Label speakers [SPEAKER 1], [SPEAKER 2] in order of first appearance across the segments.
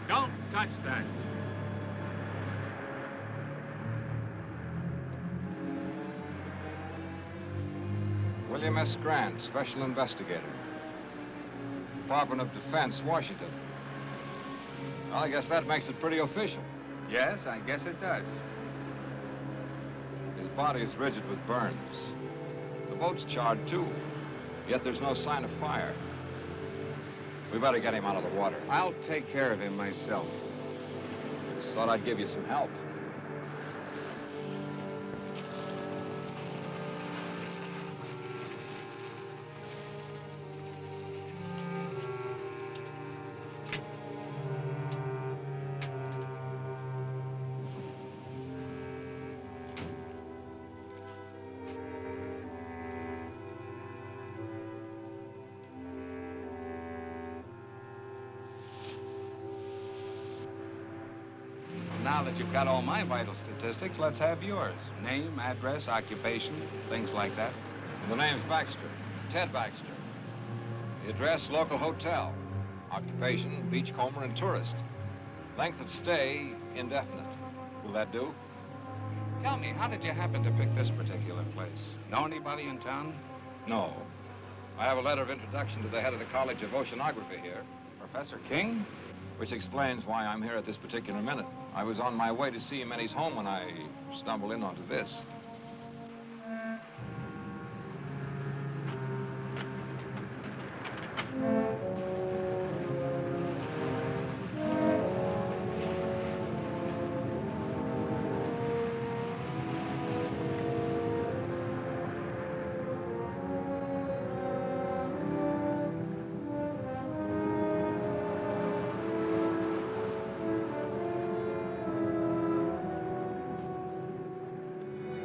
[SPEAKER 1] Don't touch that.
[SPEAKER 2] William S. Grant, Special Investigator. Department of Defense, Washington. Well, I guess that makes it pretty official.
[SPEAKER 1] Yes, I guess it does.
[SPEAKER 2] His body is rigid with burns. The boat's charred, too. Yet there's no sign of fire. We better get him out of the water.
[SPEAKER 1] I'll take care of him myself.
[SPEAKER 2] Just thought I'd give you some help.
[SPEAKER 1] Now that you've got all my vital statistics, let's have yours. Name, address, occupation, things like that.
[SPEAKER 2] The name's Baxter, Ted Baxter. The address, local hotel. Occupation, beachcomber and tourist. Length of stay, indefinite. Will that do?
[SPEAKER 1] Tell me, how did you happen to pick this particular place? Know anybody in town?
[SPEAKER 2] No. I have a letter of introduction to the head of the College of Oceanography here.
[SPEAKER 1] Professor King?
[SPEAKER 2] Which explains why I'm here at this particular minute. I was on my way to see him at his home when I stumbled in onto this.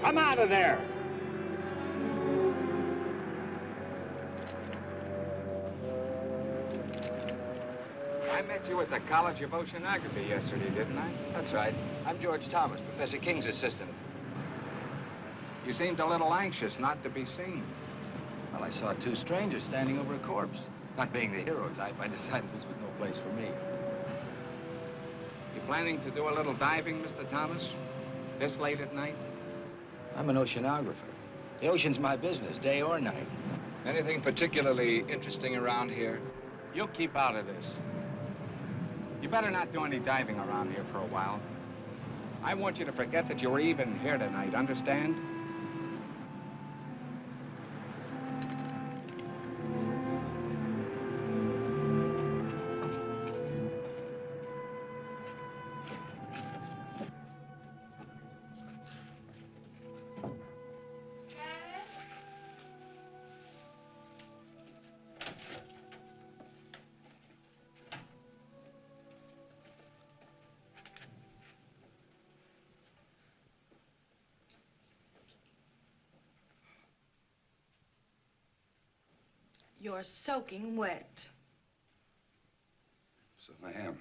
[SPEAKER 1] Come out of there! I met you at the College of Oceanography yesterday, didn't I?
[SPEAKER 3] That's right. I'm George Thomas, Professor King's assistant.
[SPEAKER 1] You seemed a little anxious not to be seen.
[SPEAKER 3] Well, I saw two strangers standing over a corpse. Not being the hero type, I decided this was no place for me.
[SPEAKER 1] You planning to do a little diving, Mr. Thomas? This late at night?
[SPEAKER 3] I'm an oceanographer. The ocean's my business, day or night.
[SPEAKER 2] Anything particularly interesting around here?
[SPEAKER 1] You'll keep out of this. You better not do any diving around here for a while. I want you to forget that you were even here tonight, understand?
[SPEAKER 4] You're soaking wet.
[SPEAKER 5] So I am.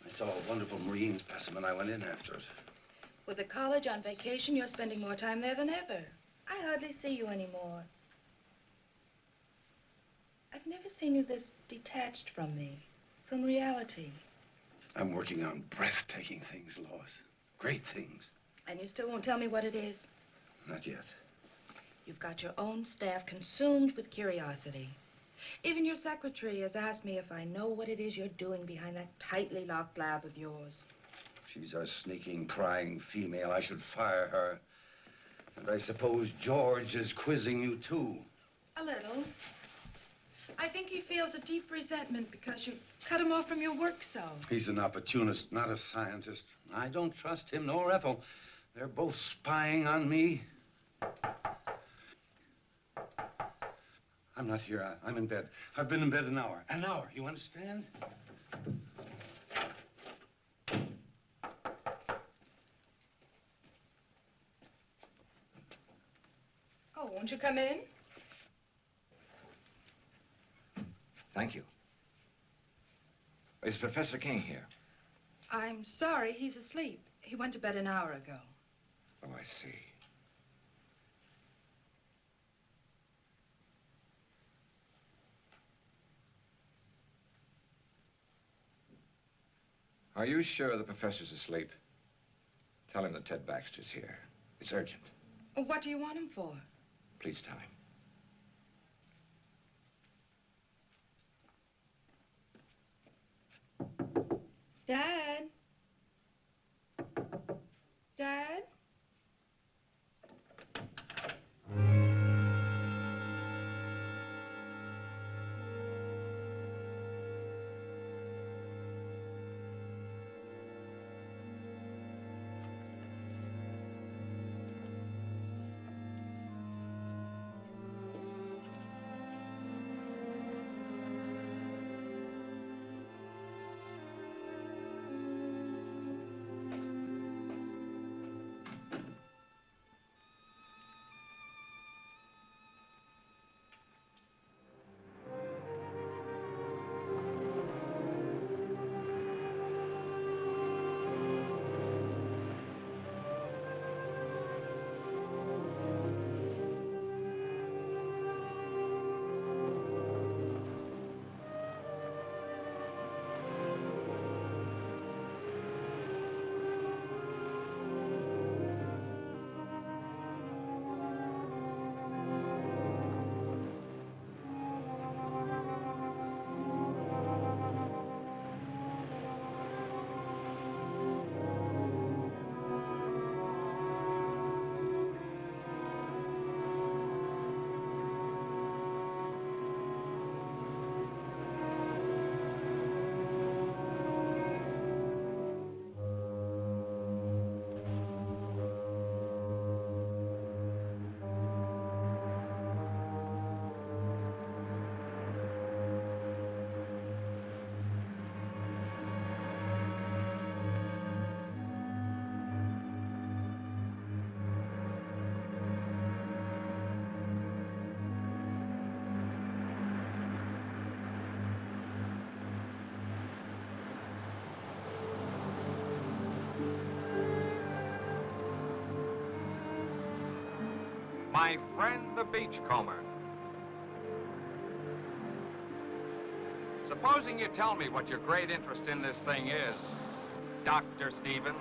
[SPEAKER 5] I saw a wonderful marine specimen. I went in after it.
[SPEAKER 4] With the college on vacation, you're spending more time there than ever. I hardly see you anymore. I've never seen you this detached from me, from reality.
[SPEAKER 5] I'm working on breathtaking things, Lois. Great things.
[SPEAKER 4] And you still won't tell me what it is?
[SPEAKER 5] Not yet.
[SPEAKER 4] You've got your own staff consumed with curiosity. Even your secretary has asked me if I know what it is you're doing behind that tightly locked lab of yours.
[SPEAKER 5] She's a sneaking, prying female. I should fire her. And I suppose George is quizzing you, too.
[SPEAKER 4] A little. I think he feels a deep resentment because you've cut him off from your work so.
[SPEAKER 5] He's an opportunist, not a scientist. I don't trust him nor Ethel. They're both spying on me. I'm not here. I'm in bed. I've been in bed an hour. An hour, you understand?
[SPEAKER 4] Oh, won't you come in?
[SPEAKER 3] Thank you. Is Professor King here?
[SPEAKER 4] I'm sorry, he's asleep. He went to bed an hour ago.
[SPEAKER 3] Oh, I see.
[SPEAKER 2] Are you sure the professor's asleep? Tell him that Ted Baxter's here. It's urgent.
[SPEAKER 4] What do you want him for?
[SPEAKER 2] Please tell him.
[SPEAKER 4] Dad? Dad?
[SPEAKER 1] My friend the beachcomber. Supposing you tell me what your great interest in this thing is, Dr. Stevens.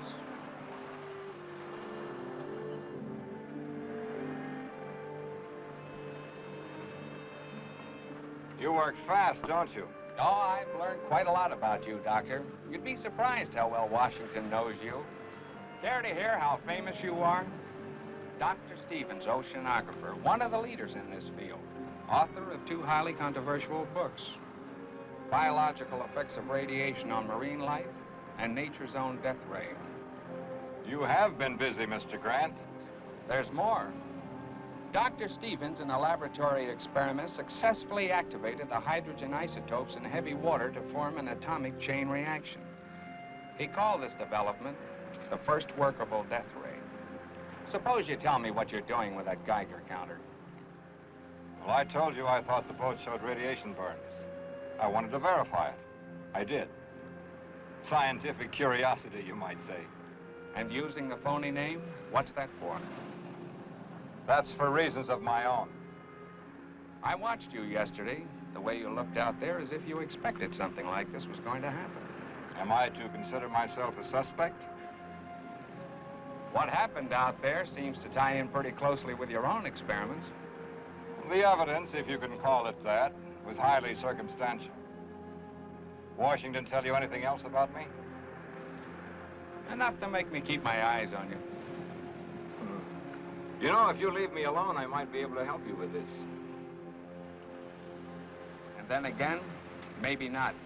[SPEAKER 2] You work fast, don't you?
[SPEAKER 1] Oh, I've learned quite a lot about you, Doctor. You'd be surprised how well Washington knows you. Care to hear how famous you are? Dr. Stevens, oceanographer, one of the leaders in this field, author of 2 highly controversial books, Biological Effects of Radiation on Marine Life and Nature's Own Death Ray.
[SPEAKER 2] You have been busy, Mr. Grant.
[SPEAKER 1] There's more. Dr. Stevens, in a laboratory experiment, successfully activated the hydrogen isotopes in heavy water to form an atomic chain reaction. He called this development the first workable death ray. Suppose you tell me what you're doing with that Geiger counter.
[SPEAKER 2] Well, I told you I thought the boat showed radiation burns. I wanted to verify it. I did. Scientific curiosity, you might say.
[SPEAKER 1] And using the phony name, what's that for?
[SPEAKER 2] That's for reasons of my own.
[SPEAKER 1] I watched you yesterday. The way you looked out there as if you expected something like this was going to happen.
[SPEAKER 2] Am I to consider myself a suspect?
[SPEAKER 1] What happened out there seems to tie in pretty closely with your own experiments.
[SPEAKER 2] The evidence, if you can call it that, was highly circumstantial. Washington tell you anything else about me?
[SPEAKER 1] Enough to make me keep my eyes on you.
[SPEAKER 2] You know, if you leave me alone, I might be able to help you with this.
[SPEAKER 1] And then again, maybe not.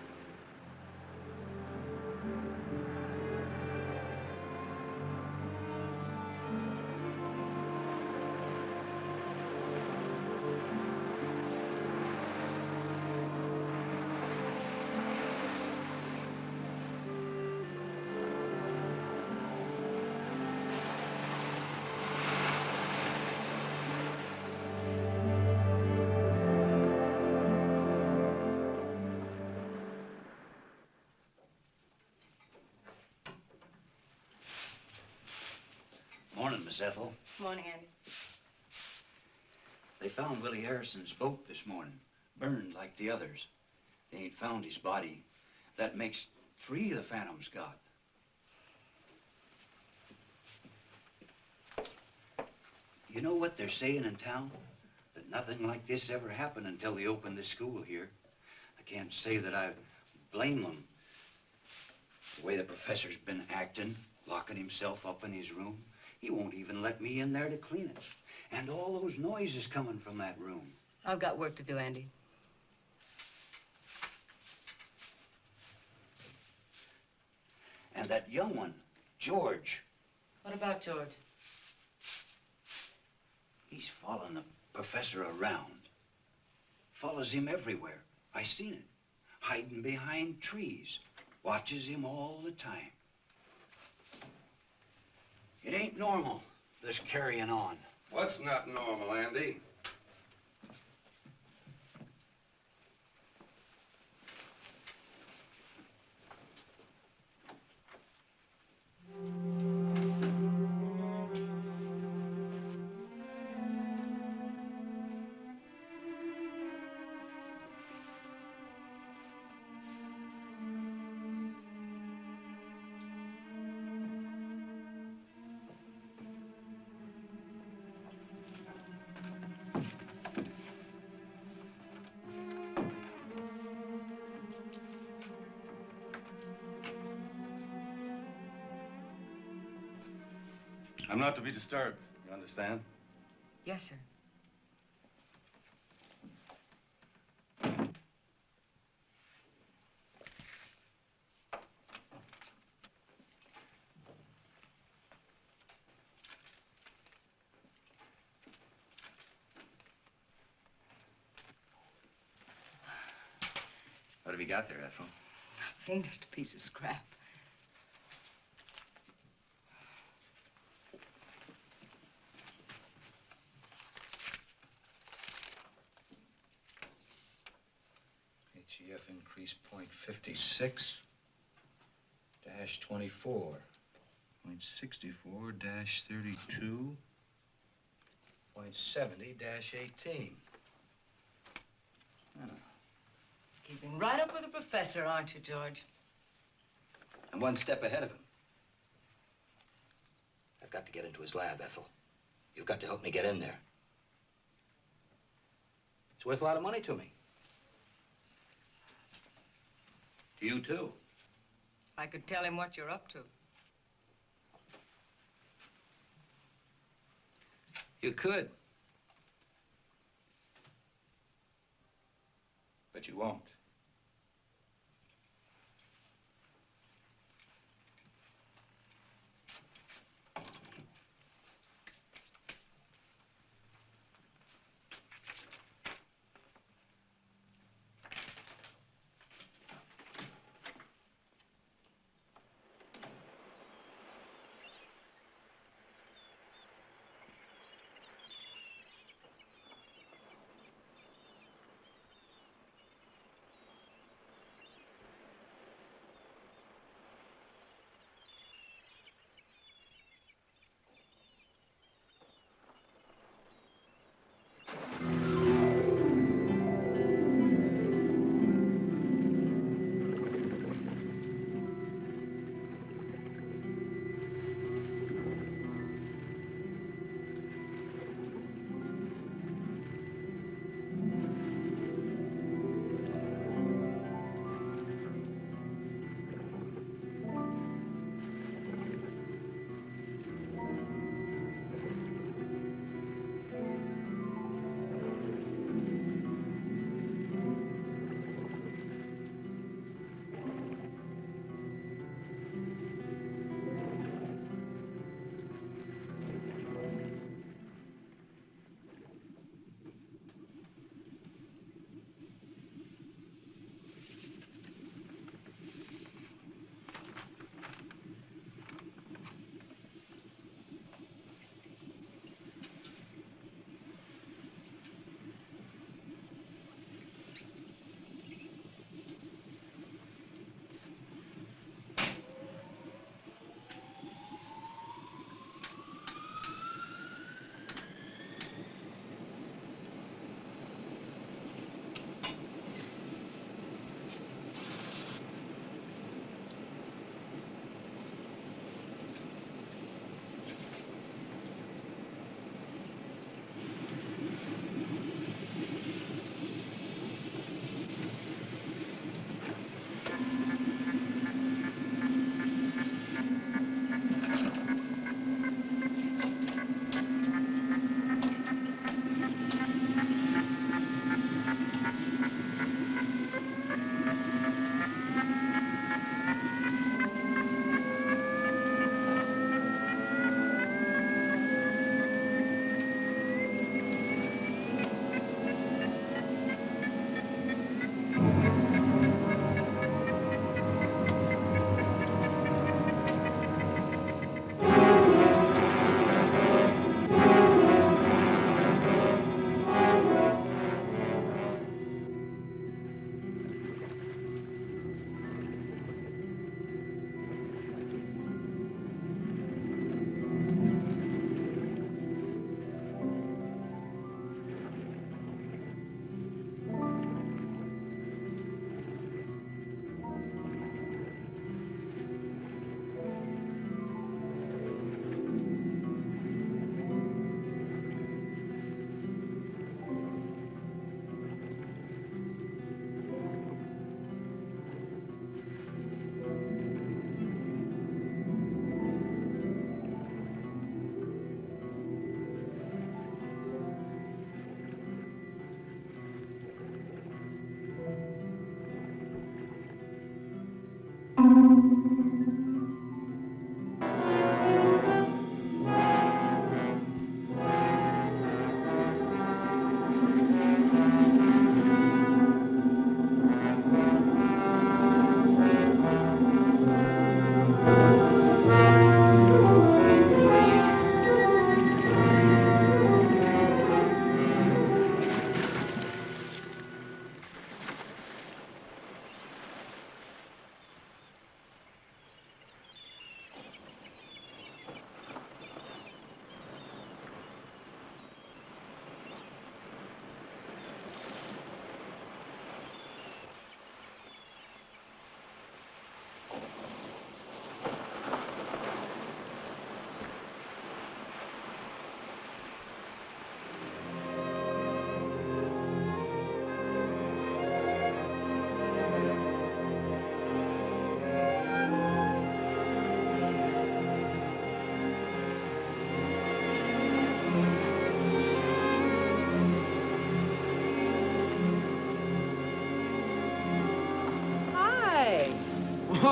[SPEAKER 6] Morning, Miss Ethel.
[SPEAKER 4] Morning, Andy.
[SPEAKER 6] They found Willie Harrison's boat this morning, burned like the others. They ain't found his body. That makes 3 the Phantoms got. You know what they're saying in town? That nothing like this ever happened until they opened this school here. I can't say that I blame them. The way the professor's been acting, locking himself up in his room. He won't even let me in there to clean it. And all those noises coming from that room.
[SPEAKER 7] I've got work to do, Andy.
[SPEAKER 6] And that young one, George.
[SPEAKER 7] What about George?
[SPEAKER 6] He's following the professor around. Follows him everywhere. I seen it. Hiding behind trees. Watches him all the time. It ain't normal, this carrying on.
[SPEAKER 5] What's not normal, Andy? I'm not to be disturbed, you understand?
[SPEAKER 7] Yes, sir.
[SPEAKER 3] What have you got there, Ethel?
[SPEAKER 7] Nothing, just a piece of scrap.
[SPEAKER 3] HEF increase 0.56 dash 24. 0.64 dash 32. .70-18.
[SPEAKER 7] Keeping right up with the professor, aren't you, George?
[SPEAKER 3] I'm one step ahead of him. I've got to get into his lab, Ethel. You've got to help me get in there. It's worth a lot of money to me. To you, too.
[SPEAKER 7] I could tell him what you're up to.
[SPEAKER 3] You could. But you won't.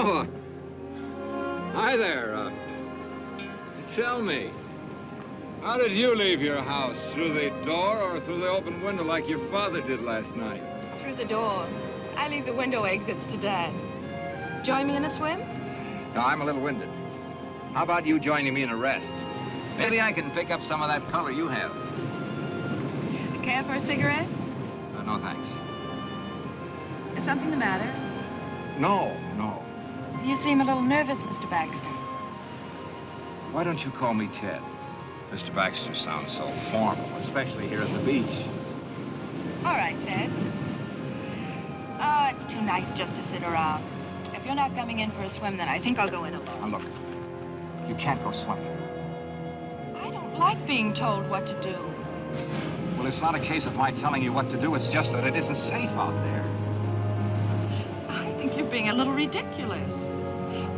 [SPEAKER 2] Oh, hi there. Tell me, how did you leave your house? Through the door or through the open window like your father did last night?
[SPEAKER 4] Through the door. I leave the window exits to Dad. Join me in a swim?
[SPEAKER 1] No, I'm a little winded. How about you joining me in a rest? Maybe I can pick up some of that color you have.
[SPEAKER 4] Care for a cigarette?
[SPEAKER 1] No, thanks.
[SPEAKER 4] Is something the matter?
[SPEAKER 1] No.
[SPEAKER 4] You seem a little nervous, Mr. Baxter.
[SPEAKER 1] Why don't you call me Ted? Mr. Baxter sounds so formal, especially here at the beach.
[SPEAKER 4] All right, Ted. Oh, it's too nice just to sit around. If you're not coming in for a swim, then I think I'll go in alone.
[SPEAKER 1] Now, look, you can't go swimming.
[SPEAKER 4] I don't like being told what to do.
[SPEAKER 1] Well, it's not a case of my telling you what to do. It's just that it isn't safe out there.
[SPEAKER 4] I think you're being a little ridiculous.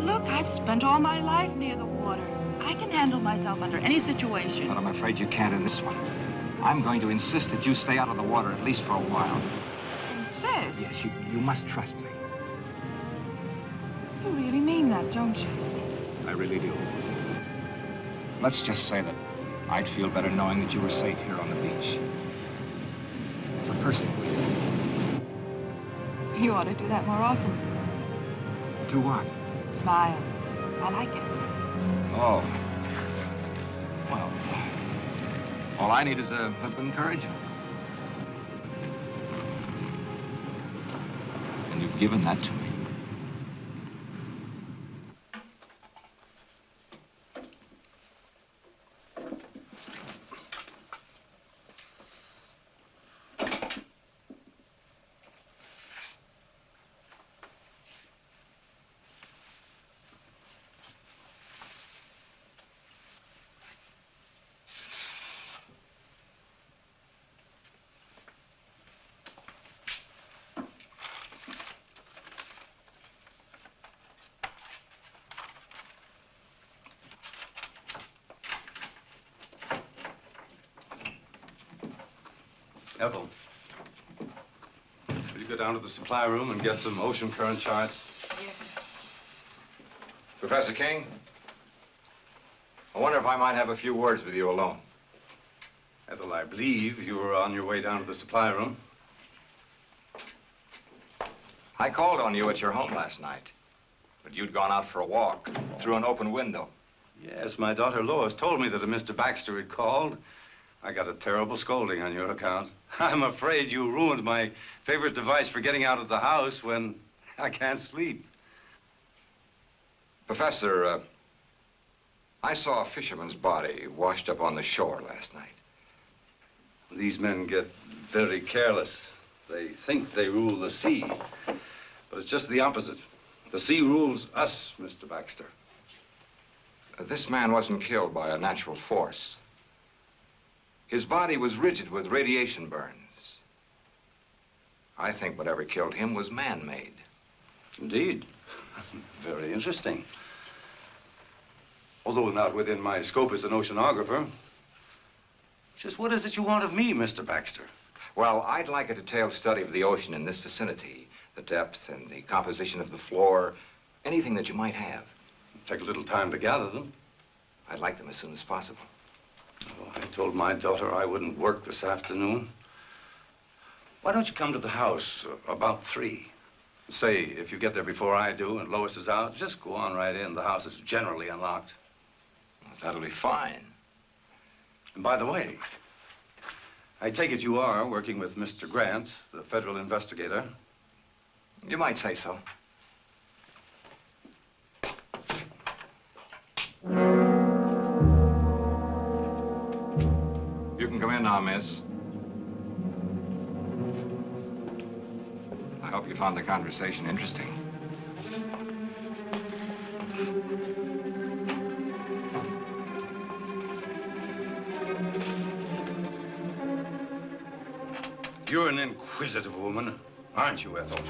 [SPEAKER 4] Look, I've spent all my life near the water. I can handle myself under any situation.
[SPEAKER 1] But I'm afraid you can't in this one. I'm going to insist that you stay out of the water, at least for a while.
[SPEAKER 4] Insist?
[SPEAKER 1] Yes, you must trust me.
[SPEAKER 4] You really mean that, don't you?
[SPEAKER 1] I really do. Let's just say that I'd feel better knowing that you were safe here on the beach. For personal reasons.
[SPEAKER 4] You ought to do that more often.
[SPEAKER 1] Do what?
[SPEAKER 4] Smile. I like it.
[SPEAKER 1] Oh. Well, all I need is a little encouragement. And you've given that to me.
[SPEAKER 5] Ethel, will you go down to the supply room and get some ocean current charts?
[SPEAKER 4] Yes, sir.
[SPEAKER 2] Professor King, I wonder if I might have a few words with you alone.
[SPEAKER 5] Ethel, I believe you were on your way down to the supply room.
[SPEAKER 2] I called on you at your home last night, but you'd gone out for a walk through an open window.
[SPEAKER 5] Yes, my daughter Lois told me that a Mr. Baxter had called. I got a terrible scolding on your account. I'm afraid you ruined my favorite device for getting out of the house when I can't sleep.
[SPEAKER 2] Professor, I saw a fisherman's body washed up on the shore last night.
[SPEAKER 5] These men get very careless. They think they rule the sea, but it's just the opposite. The sea rules us, Mr. Baxter.
[SPEAKER 2] This man wasn't killed by a natural force. His body was rigid with radiation burns. I think whatever killed him was man-made.
[SPEAKER 5] Indeed. Very interesting. Although not within my scope as an oceanographer. Just what is it you want of me, Mr. Baxter?
[SPEAKER 2] Well, I'd like a detailed study of the ocean in this vicinity, the depth and the composition of the floor, anything that you might have.
[SPEAKER 5] Take a little time to gather them.
[SPEAKER 2] I'd like them as soon as possible.
[SPEAKER 5] Oh, I told my daughter I wouldn't work this afternoon. Why don't you come to the house about 3? Say, if you get there before I do and Lois is out, just go on right in. The house is generally unlocked.
[SPEAKER 2] Well, that'll be fine.
[SPEAKER 5] And by the way, I take it you are working with Mr. Grant, the federal investigator.
[SPEAKER 2] You might say so. You can come in now, miss. I hope you found the conversation interesting.
[SPEAKER 5] You're an inquisitive woman, aren't you, Ethel?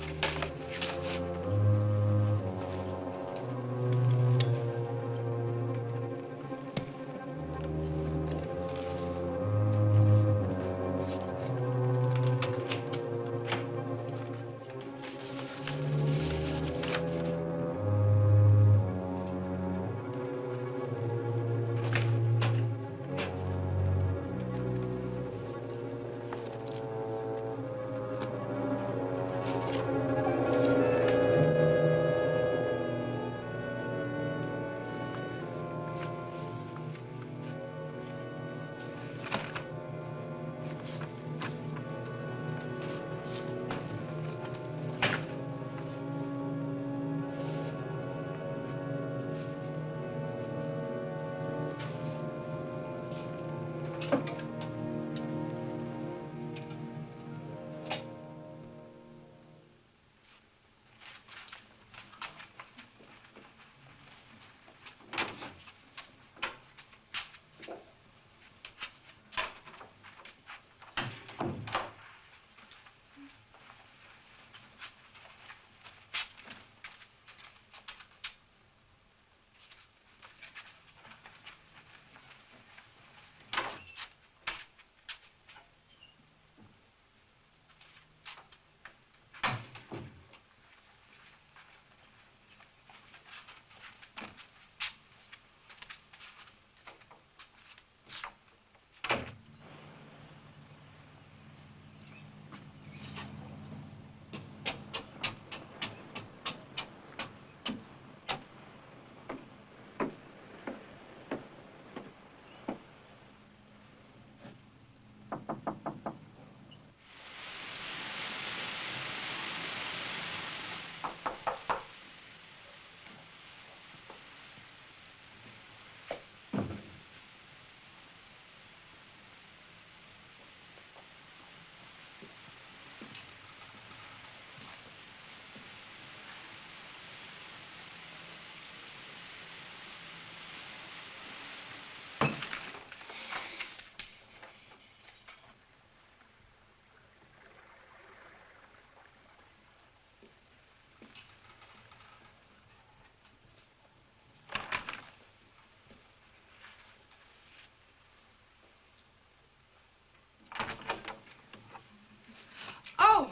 [SPEAKER 4] Oh!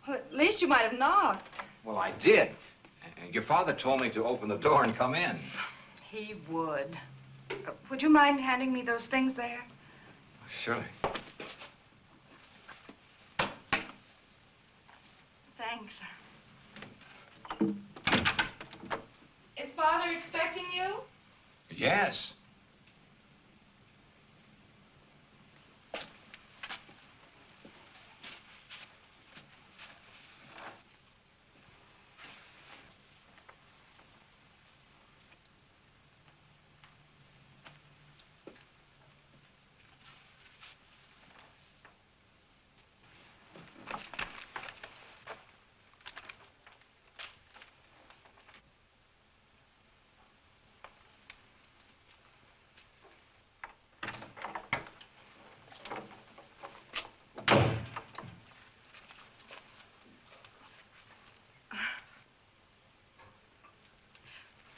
[SPEAKER 4] Well, at least you might have knocked.
[SPEAKER 1] Well, I did. And your father told me to open the door and come in.
[SPEAKER 4] He would. Would you mind handing me those things there?
[SPEAKER 1] Surely.
[SPEAKER 4] Thanks. Is Father expecting you?
[SPEAKER 1] Yes.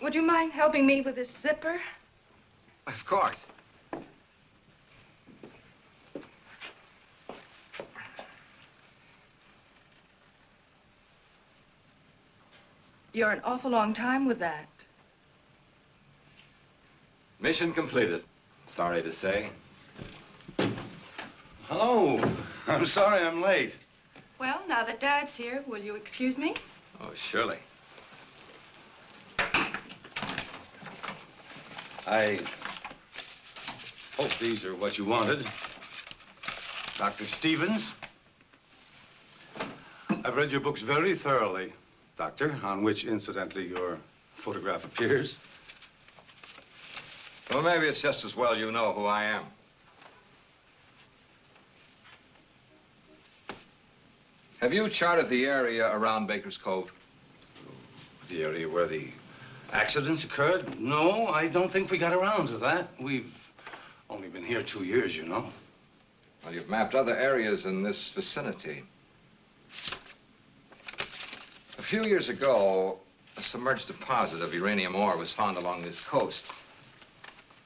[SPEAKER 4] Would you mind helping me with this zipper?
[SPEAKER 1] Of course.
[SPEAKER 4] You're an awful long time with that.
[SPEAKER 1] Mission completed. Sorry to say.
[SPEAKER 5] Hello. I'm sorry I'm late.
[SPEAKER 4] Well, now that Dad's here, will you excuse me?
[SPEAKER 1] Oh, surely.
[SPEAKER 5] I hope these are what you wanted. Dr. Stevens. I've read your books very thoroughly, Doctor, on which, incidentally, your photograph appears.
[SPEAKER 1] Well, maybe it's just as well you know who I am. Have you charted the area around Baker's Cove?
[SPEAKER 5] The area where the accidents occurred? No, I don't think we got around to that. We've only been here 2 years, you know.
[SPEAKER 1] Well, you've mapped other areas in this vicinity. A few years ago, a submerged deposit of uranium ore was found along this coast.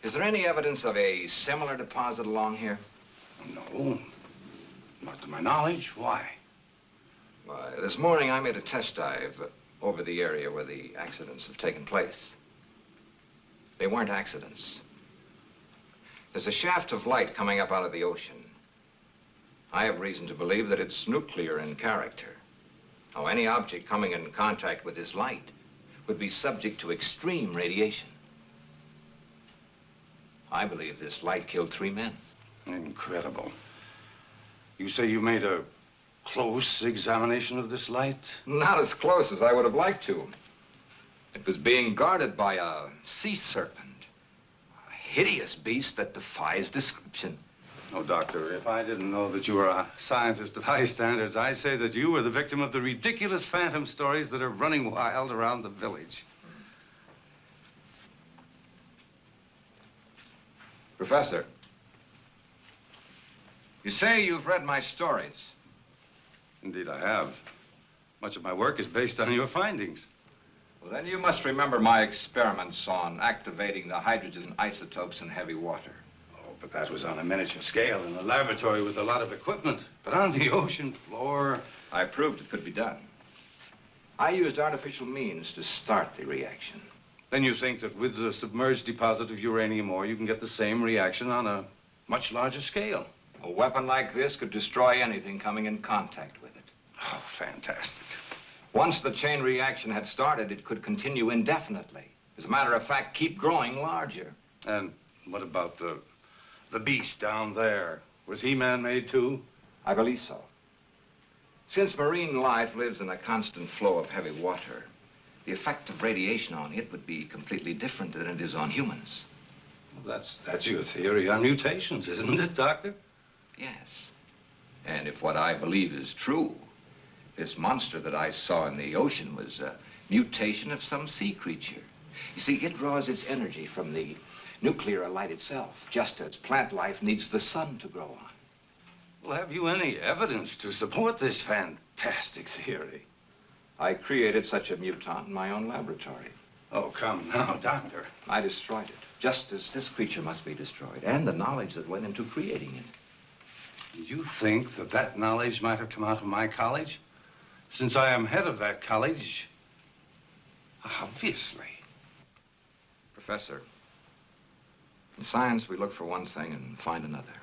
[SPEAKER 1] Is there any evidence of a similar deposit along here?
[SPEAKER 5] No, not to my knowledge. Why?
[SPEAKER 1] Why, this morning I made a test dive over the area where the accidents have taken place. They weren't accidents. There's a shaft of light coming up out of the ocean. I have reason to believe that it's nuclear in character. Now, any object coming in contact with this light would be subject to extreme radiation. I believe this light killed 3 men.
[SPEAKER 5] Incredible. You say you made a close examination of this light?
[SPEAKER 1] Not as close as I would have liked to.
[SPEAKER 8] It was being guarded by a sea serpent, a hideous beast that defies description.
[SPEAKER 5] Oh, Doctor, if I didn't know that you were a scientist of high standards, I'd say that you were the victim of the ridiculous phantom stories that are running wild around the village.
[SPEAKER 8] Professor, you say you've read my stories.
[SPEAKER 5] Indeed, I have. Much of my work is based on your findings.
[SPEAKER 8] Well, then you must remember my experiments on activating the hydrogen isotopes in heavy water.
[SPEAKER 5] Oh, but that was on a miniature scale in a laboratory with a lot of equipment. But on the ocean floor...
[SPEAKER 8] I proved it could be done. I used artificial means to start the reaction.
[SPEAKER 5] Then you think that with the submerged deposit of uranium ore, you can get the same reaction on a much larger scale?
[SPEAKER 8] A weapon like this could destroy anything coming in contact with it.
[SPEAKER 5] Oh, fantastic.
[SPEAKER 8] Once the chain reaction had started, it could continue indefinitely. As a matter of fact, keep growing larger.
[SPEAKER 5] And what about the beast down there? Was he man-made too?
[SPEAKER 8] I believe so. Since marine life lives in a constant flow of heavy water, the effect of radiation on it would be completely different than it is on humans.
[SPEAKER 5] Well, that's your theory on mutations, isn't it, Doctor?
[SPEAKER 8] Yes. And if what I believe is true, this monster that I saw in the ocean was a mutation of some sea creature. You see, it draws its energy from the nuclear light itself, just as plant life needs the sun to grow on.
[SPEAKER 5] Well, have you any evidence to support this fantastic theory?
[SPEAKER 8] I created such a mutant in my own laboratory.
[SPEAKER 5] Oh, come now, Doctor.
[SPEAKER 8] I destroyed it, just as this creature must be destroyed, and the knowledge that went into creating it.
[SPEAKER 5] You think that that knowledge might have come out of my college? Since I am head of that college, obviously.
[SPEAKER 8] Professor, in science, we look for one thing and find another.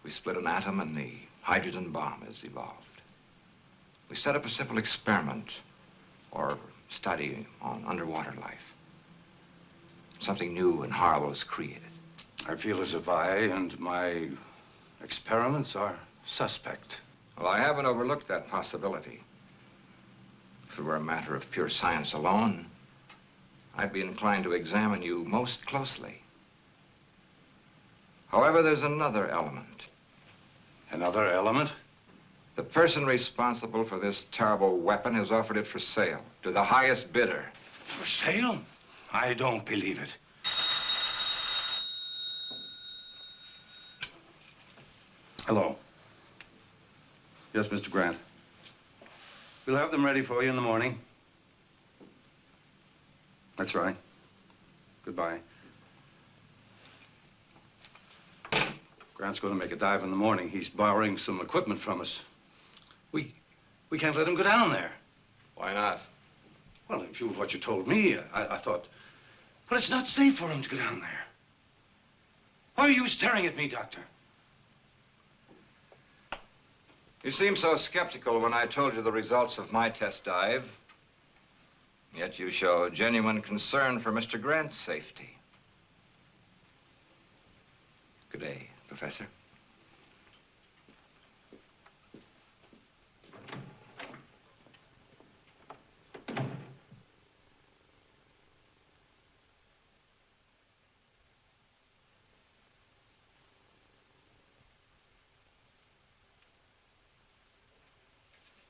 [SPEAKER 8] We split an atom and the hydrogen bomb has evolved. We set up a simple experiment or study on underwater life. Something new and horrible is created.
[SPEAKER 5] I feel as if I and my experiments are suspect.
[SPEAKER 8] Well, I haven't overlooked that possibility. If it were a matter of pure science alone, I'd be inclined to examine you most closely. However, there's another element.
[SPEAKER 5] Another element?
[SPEAKER 8] The person responsible for this terrible weapon has offered it for sale to the highest bidder.
[SPEAKER 5] For sale? I don't believe it. Hello. Yes, Mr. Grant. We'll have them ready for you in the morning. That's right. Goodbye. Grant's going to make a dive in the morning. He's borrowing some equipment from us. We can't let him go down there.
[SPEAKER 8] Why not?
[SPEAKER 5] Well, in view of what you told me, I thought... Well, it's not safe for him to go down there. Why are you staring at me, Doctor?
[SPEAKER 8] You seemed so skeptical when I told you the results of my test dive. Yet you show genuine concern for Mr. Grant's safety. Good day, Professor.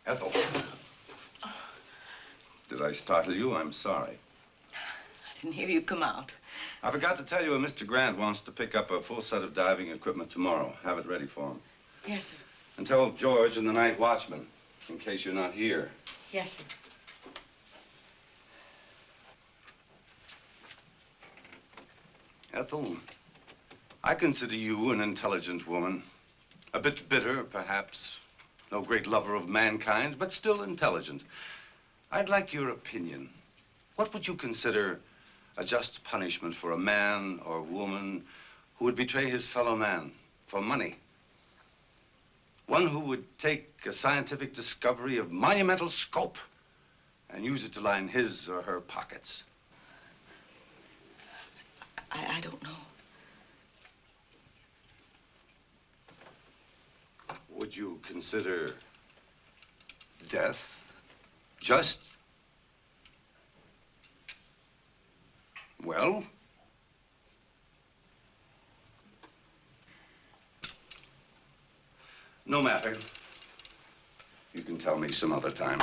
[SPEAKER 5] Ethel. Did I startle you? I'm sorry.
[SPEAKER 7] I didn't hear you come out.
[SPEAKER 5] I forgot to tell you, Mr. Grant wants to pick up a full set of diving equipment tomorrow. Have it ready for him.
[SPEAKER 7] Yes, sir.
[SPEAKER 5] And tell George and the night watchman, in case you're not here.
[SPEAKER 7] Yes, sir.
[SPEAKER 5] Ethel, I consider you an intelligent woman. A bit bitter, perhaps. No great lover of mankind, but still intelligent. I'd like your opinion. What would you consider a just punishment for a man or woman who would betray his fellow man for money? One who would take a scientific discovery of monumental scope and use it to line his or her pockets.
[SPEAKER 7] I don't know.
[SPEAKER 5] Would you consider death just? Well? No matter. You can tell me some other time.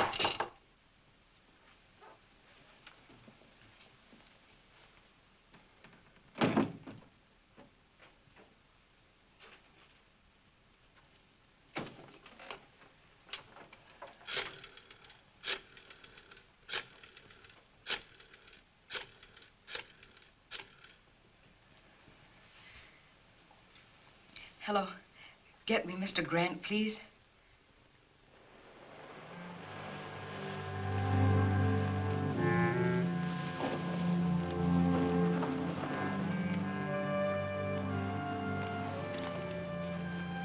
[SPEAKER 7] Hello. Get me Mr. Grant, please.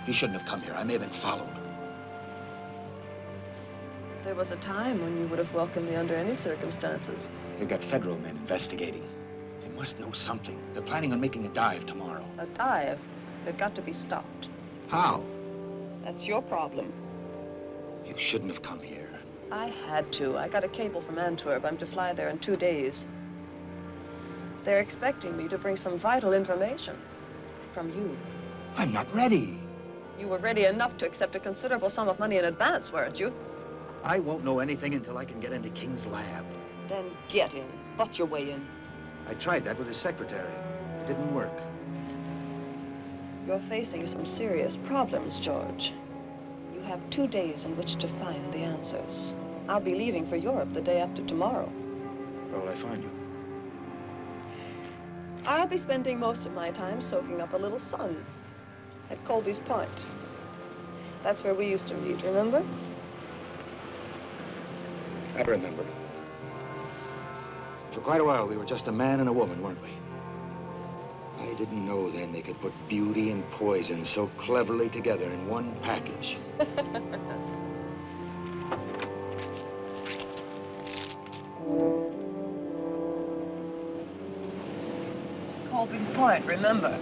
[SPEAKER 3] He shouldn't have come here. I may have been followed.
[SPEAKER 9] There was a time when you would have welcomed me under any circumstances.
[SPEAKER 3] They've got federal men investigating. They must know something. They're planning on making a dive tomorrow.
[SPEAKER 9] A dive? They've got to be stopped.
[SPEAKER 3] How?
[SPEAKER 9] That's your problem.
[SPEAKER 3] You shouldn't have come here.
[SPEAKER 9] I had to. I got a cable from Antwerp. I'm to fly there in 2 days. They're expecting me to bring some vital information from you.
[SPEAKER 3] I'm not ready.
[SPEAKER 9] You were ready enough to accept a considerable sum of money in advance, weren't you?
[SPEAKER 3] I won't know anything until I can get into King's lab.
[SPEAKER 9] Then get in. Butt your way in.
[SPEAKER 3] I tried that with his secretary. It didn't work.
[SPEAKER 9] You're facing some serious problems, George. You have 2 days in which to find the answers. I'll be leaving for Europe the day after tomorrow.
[SPEAKER 3] Where will I find you?
[SPEAKER 9] I'll be spending most of my time soaking up a little sun at Colby's Point. That's where we used to meet, remember?
[SPEAKER 3] I remember. For quite a while, we were just a man and a woman, weren't we? I didn't know then they could put beauty and poison so cleverly together in one package.
[SPEAKER 9] Colby's Point, remember?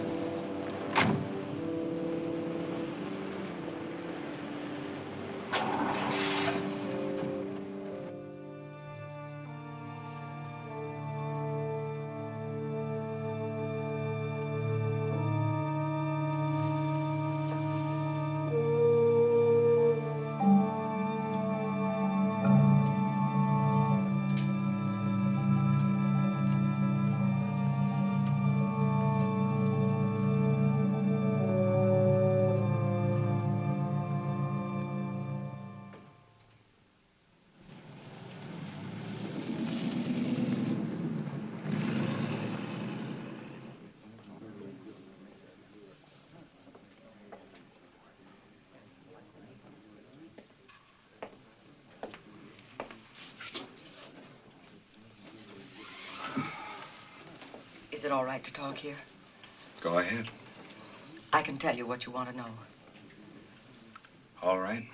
[SPEAKER 7] Is it all right to talk here?
[SPEAKER 8] Go ahead.
[SPEAKER 7] I can tell you what you want to know.
[SPEAKER 8] All right.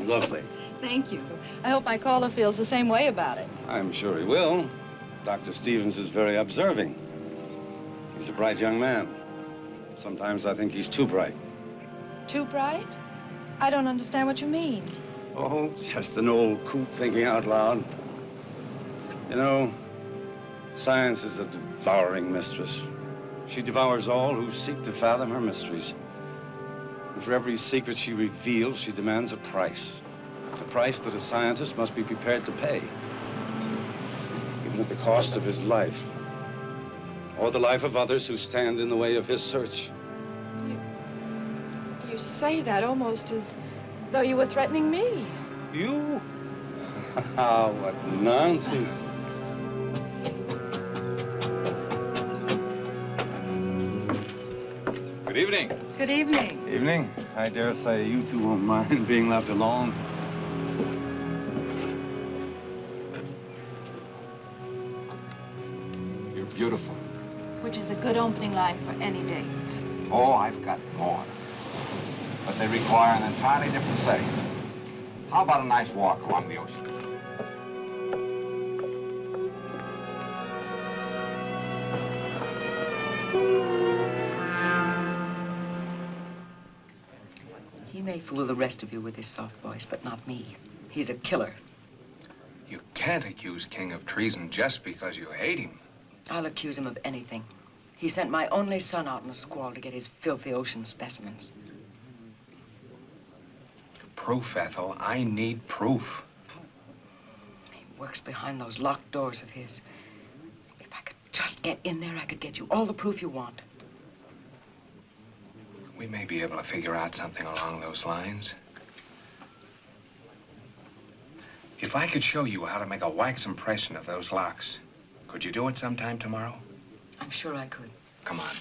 [SPEAKER 5] Lovely.
[SPEAKER 4] Thank you. I hope my caller feels the same way about it.
[SPEAKER 5] I'm sure he will. Dr. Stevens is very observing. He's a bright young man. Sometimes I think he's too bright.
[SPEAKER 4] Too bright? I don't understand what you mean.
[SPEAKER 5] Oh, just an old coot thinking out loud. You know, science is a devouring mistress. She devours all who seek to fathom her mysteries. And for every secret she reveals, she demands a price. A price that a scientist must be prepared to pay. Even at the cost of his life. Or the life of others who stand in the way of his search.
[SPEAKER 4] You say that almost as though you were threatening me.
[SPEAKER 5] You? What nonsense.
[SPEAKER 2] Good evening.
[SPEAKER 4] Good evening.
[SPEAKER 5] Evening. I dare say you two won't mind being left alone.
[SPEAKER 8] You're beautiful.
[SPEAKER 4] Which is a good opening line for any date.
[SPEAKER 8] Oh, I've got more. But they require an entirely different setting. How about a nice walk along the ocean?
[SPEAKER 7] He may fool the rest of you with his soft voice, but not me. He's a killer.
[SPEAKER 8] You can't accuse King of treason just because you hate him.
[SPEAKER 7] I'll accuse him of anything. He sent my only son out in a squall to get his filthy ocean specimens.
[SPEAKER 8] Proof, Ethel. I need proof.
[SPEAKER 7] He works behind those locked doors of his. If I could just get in there, I could get you all the proof you want.
[SPEAKER 8] We may be able to figure out something along those lines. If I could show you how to make a wax impression of those locks, could you do it sometime tomorrow?
[SPEAKER 7] I'm sure I could.
[SPEAKER 8] Come on.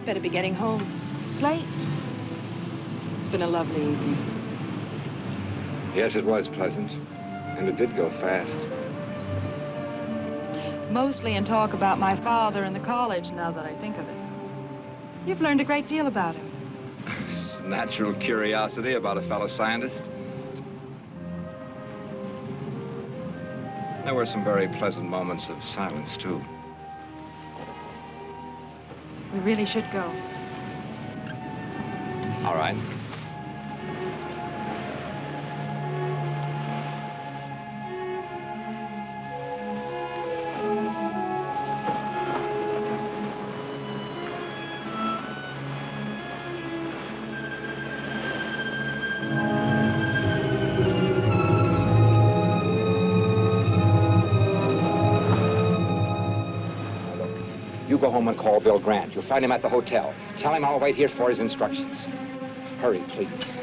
[SPEAKER 4] Better be getting home. It's late. It's been a lovely evening.
[SPEAKER 8] Yes, it was pleasant. And it did go fast.
[SPEAKER 4] Mostly in talk about my father and the college, now that I think of it. You've learned a great deal about him.
[SPEAKER 8] natural curiosity about a fellow scientist. There were some very pleasant moments of silence, too.
[SPEAKER 4] We really should go.
[SPEAKER 8] All right. You go home and call Bill Grant. You'll find him at the hotel. Tell him I'll wait here for his instructions. Hurry, please.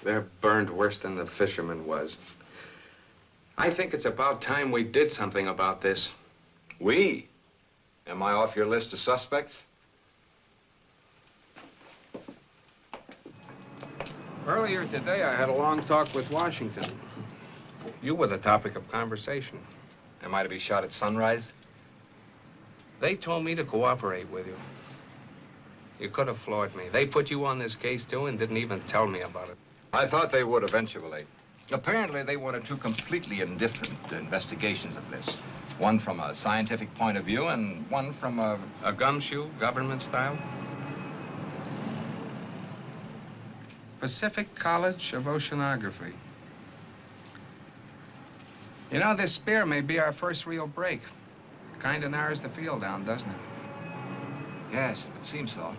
[SPEAKER 1] They're burned worse than the fisherman was. I think it's about time we did something about this.
[SPEAKER 8] We? Am I off your list of suspects?
[SPEAKER 1] Earlier today, I had a long talk with Washington. You were the topic of conversation.
[SPEAKER 8] Am I to be shot at sunrise?
[SPEAKER 1] They told me to cooperate with you. You could have floored me. They put you on this case, too, and didn't even tell me about it.
[SPEAKER 8] I thought they would eventually. Apparently, they wanted two completely indifferent investigations of this. One from a scientific point of view and one from a
[SPEAKER 1] gumshoe, government style? Pacific College of Oceanography. You know, this spear may be our first real break. Kind of narrows the field down, doesn't it?
[SPEAKER 8] Yes, it seems so.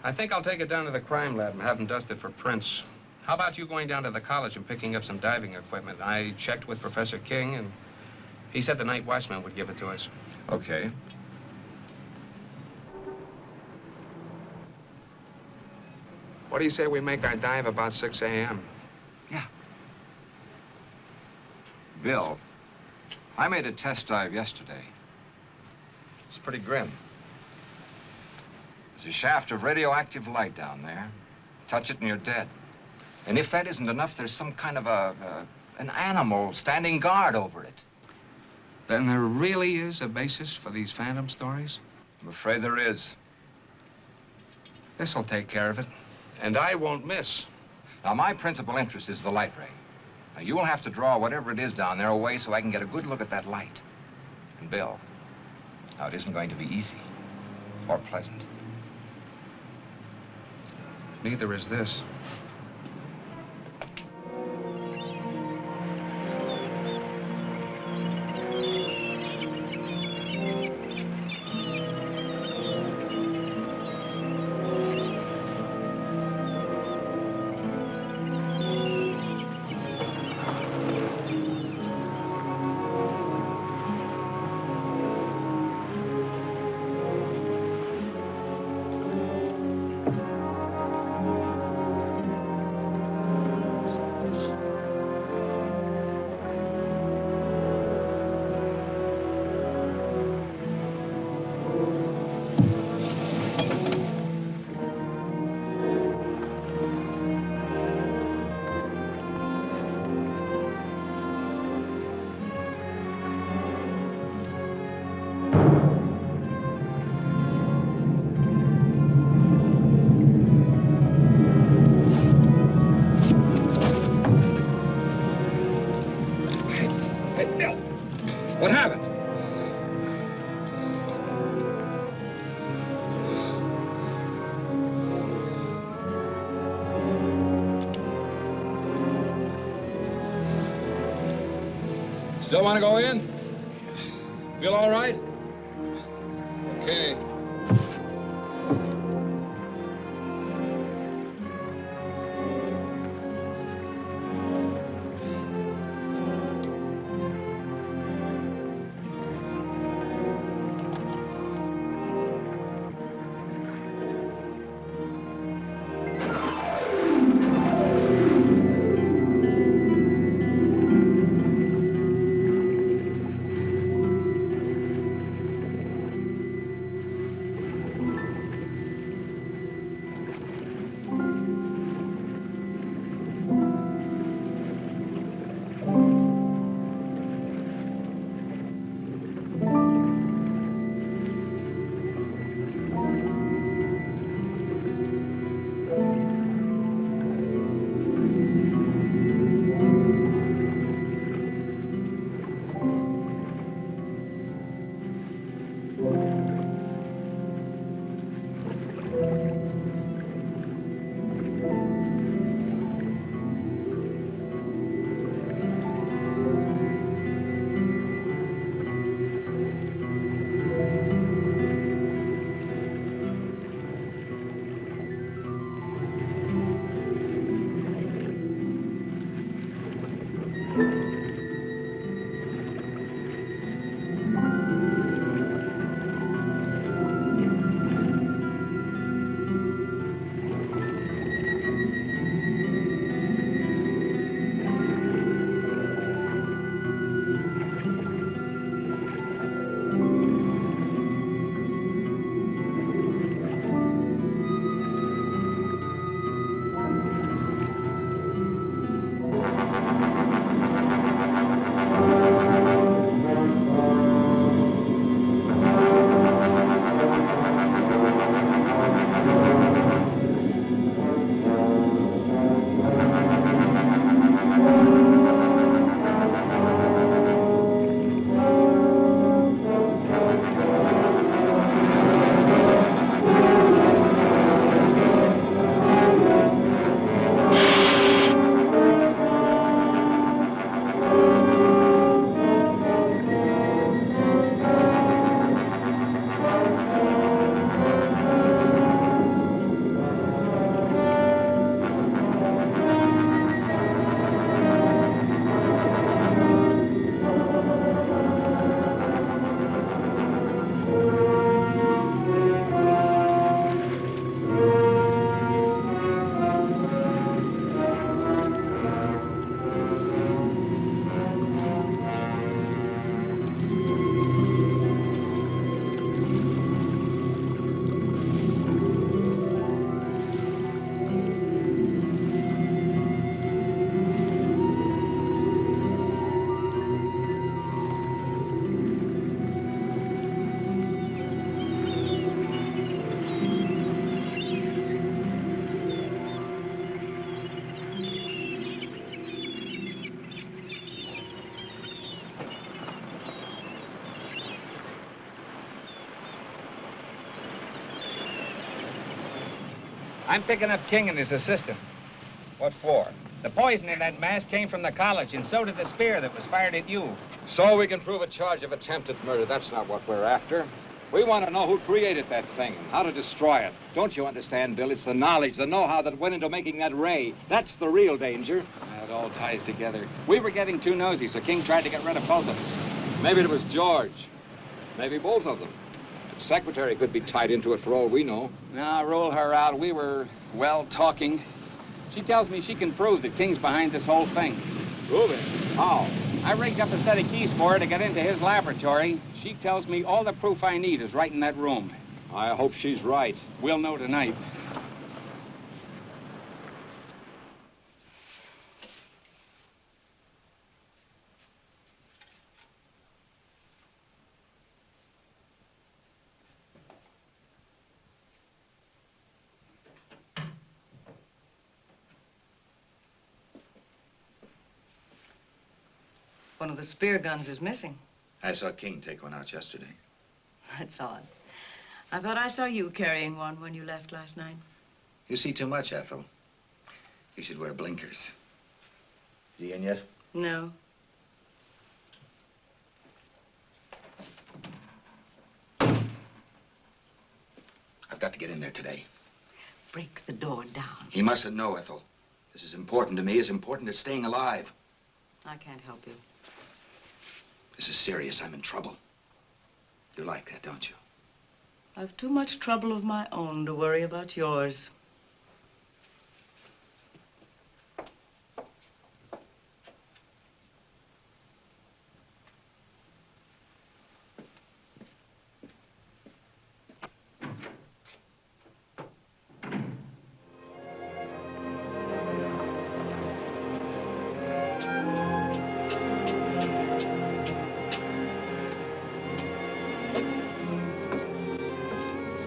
[SPEAKER 1] I think I'll take it down to the crime lab and have them dust it for prints. How about you going down to the college and picking up some diving equipment? I checked with Professor King, and he said the night watchman would give it to us.
[SPEAKER 8] Okay.
[SPEAKER 1] What do you say we make our dive about 6 a.m.?
[SPEAKER 8] Yeah. Bill, I made a test dive yesterday. It's pretty grim. There's a shaft of radioactive light down there. Touch it and you're dead. And if that isn't enough, there's some kind of an animal standing guard over it.
[SPEAKER 1] Then there really is a basis for these phantom stories?
[SPEAKER 8] I'm afraid there is.
[SPEAKER 1] This'll take care of it. And I won't miss.
[SPEAKER 8] Now, my principal interest is the light ray. Now, you will have to draw whatever it is down there away so I can get a good look at that light. And Bill, now, it isn't going to be easy or pleasant.
[SPEAKER 1] Neither is this.
[SPEAKER 2] haven't. Still want to go in? Feel all right? Okay.
[SPEAKER 1] I'm picking up King and his assistant.
[SPEAKER 2] What for?
[SPEAKER 1] The poison in that mask came from the college, and so did the spear that was fired at you.
[SPEAKER 2] So we can prove a charge of attempted murder. That's not what we're after. We want to know who created that thing and how to destroy it. Don't you understand, Bill? It's the knowledge, the know-how that went into making that ray. That's the real danger.
[SPEAKER 1] It all ties together. We were getting too nosy, so King tried to get rid of both of us.
[SPEAKER 2] Maybe it was George. Maybe both of them. The secretary could be tied into it for all we know.
[SPEAKER 1] Now, rule her out. We were, well, talking. She tells me she can prove that King's behind this whole thing.
[SPEAKER 2] Prove it? How?
[SPEAKER 1] I rigged up a set of keys for her to get into his laboratory. She tells me all the proof I need is right in that room.
[SPEAKER 2] I hope she's right.
[SPEAKER 1] We'll know tonight.
[SPEAKER 7] One of the spear guns is missing.
[SPEAKER 3] I saw King take one out yesterday.
[SPEAKER 7] That's odd. I thought I saw you carrying one when you left last night.
[SPEAKER 3] You see too much, Ethel. You should wear blinkers. Is he in yet?
[SPEAKER 7] No.
[SPEAKER 3] I've got to get in there today.
[SPEAKER 7] Break the door down.
[SPEAKER 3] He mustn't know, Ethel. This is important to me, as important as staying alive.
[SPEAKER 7] I can't help you.
[SPEAKER 3] This is serious. I'm in trouble. You like that, don't you?
[SPEAKER 7] I've too much trouble of my own to worry about yours.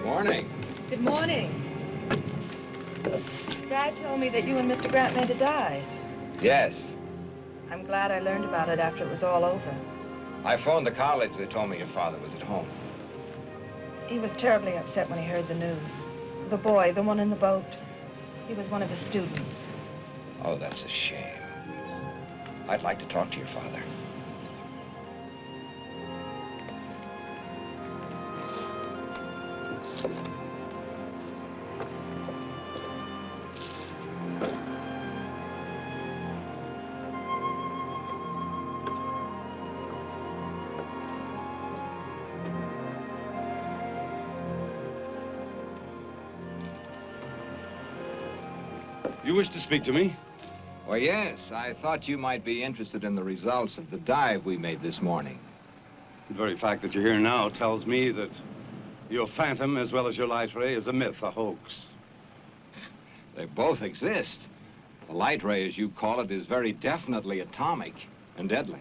[SPEAKER 3] Morning.
[SPEAKER 4] Good morning. Dad told me that you and Mr. Grant made a dive.
[SPEAKER 3] Yes.
[SPEAKER 4] I'm glad I learned about it after it was all over.
[SPEAKER 3] I phoned the college. They told me your father was at home.
[SPEAKER 4] He was terribly upset when he heard the news. The boy, the one in the boat, he was one of his students.
[SPEAKER 3] Oh, that's a shame. I'd like to talk to your father.
[SPEAKER 5] You wish to speak to me?
[SPEAKER 8] Well, yes. I thought you might be interested in the results of the dive we made this morning.
[SPEAKER 5] The very fact that you're here now tells me that your phantom, as well as your light ray, is a myth, a hoax.
[SPEAKER 8] They both exist. The light ray, as you call it, is very definitely atomic and deadly.